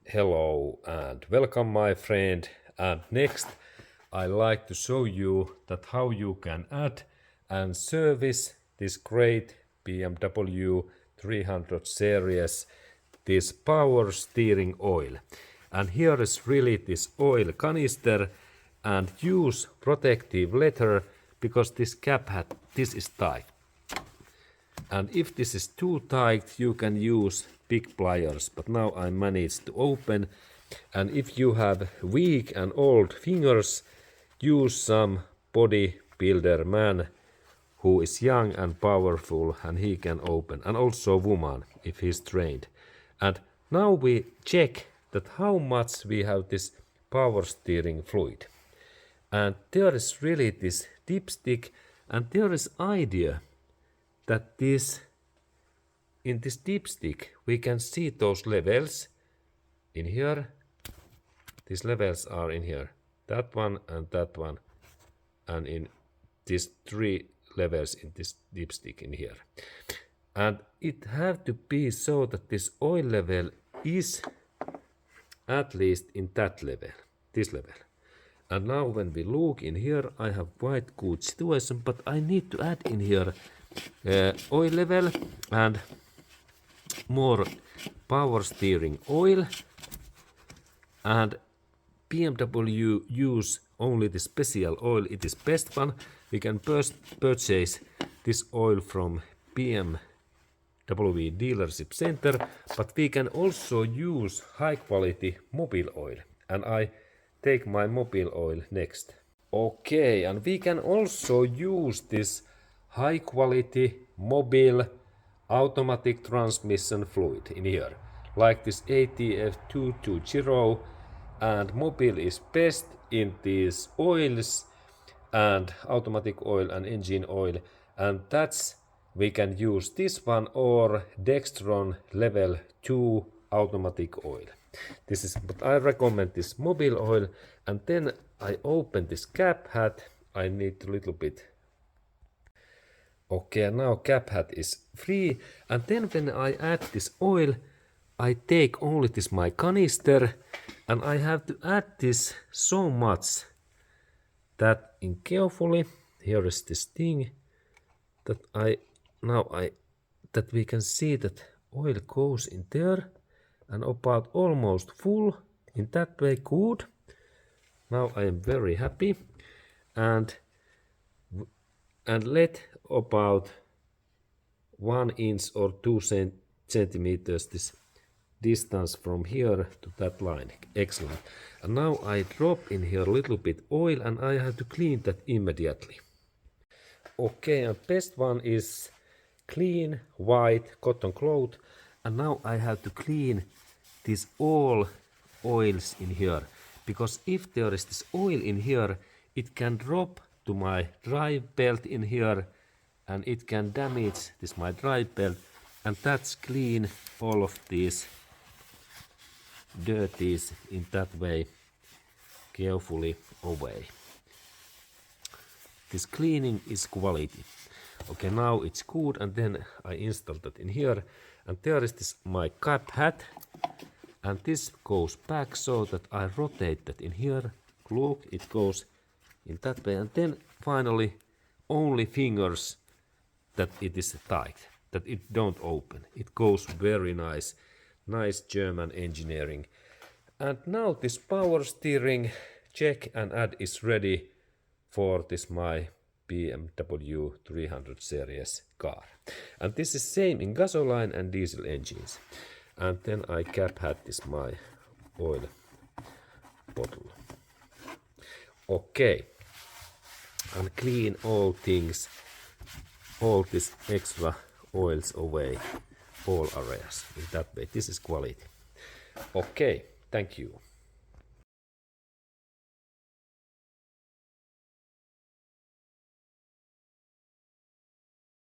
Hello and welcome my friend, and next I like to show you that how you can add and service this great BMW 300 series, this power steering oil. And here is really this oil canister, and use protective leather because this this is tight. And if this is too tight, you can use big pliers, but now I managed to open. And if you have weak and old fingers, use some bodybuilder man who is young and powerful, and he can open, and also woman if he's trained. And now we check that how much we have this power steering fluid. And there is really this dipstick, and there is idea that in this dipstick we can see those levels in here. These levels are in here, that one, and in these 3 levels in this dipstick in here. And it have to be so that this oil level is at least in that level, this level. And now when we look in here, I have quite good situation, but I need to add in here oil level and more power steering oil. And BMW use only the special oil, it is best one. We can purchase this oil from BMW dealership center, but we can also use high quality mobile oil, and I take my mobile oil next. Okay, and we can also use this high quality mobile automatic transmission fluid in here, like this ATF 220, and mobile is best in these oils and automatic oil and engine oil, and that's we can use this one or Dextron level 2 automatic oil. This is, but I recommend this mobile oil. And then I open this cap hat. I need a little bit. Okay, now cap hat is free. And then when I add this oil, I take only this my canister, and I have to add this so much that in carefully, here is this thing that that we can see that oil goes in there and about almost full. In that way, good. Now I am very happy, and let about 1 inch or 2 centimeters this distance from here to that line. Excellent. And now I drop in here a little bit oil, and I have to clean that immediately. Okay, and best one is clean white cotton cloth, and now I have to clean these all oils in here, because if there is this oil in here, it can drop to my drive belt in here, and it can damage this my drive belt, and that's clean all of these dirties in that way carefully away. This cleaning is quality. Okay, now it's good, and then I install that in here, and there is this my cap hat, and this goes back so that I rotate that in here. Look, it goes in that way, and then finally only fingers that it is tight, that it don't open. It goes very nice, nice German engineering. And now this power steering check and add is ready for this my BMW 300 series car. And this is same in gasoline and diesel engines. And then I cap hat this my oil bottle. Okay, and clean all things, all this extra oils away, all areas in that way. This is quality. Okay, thank you.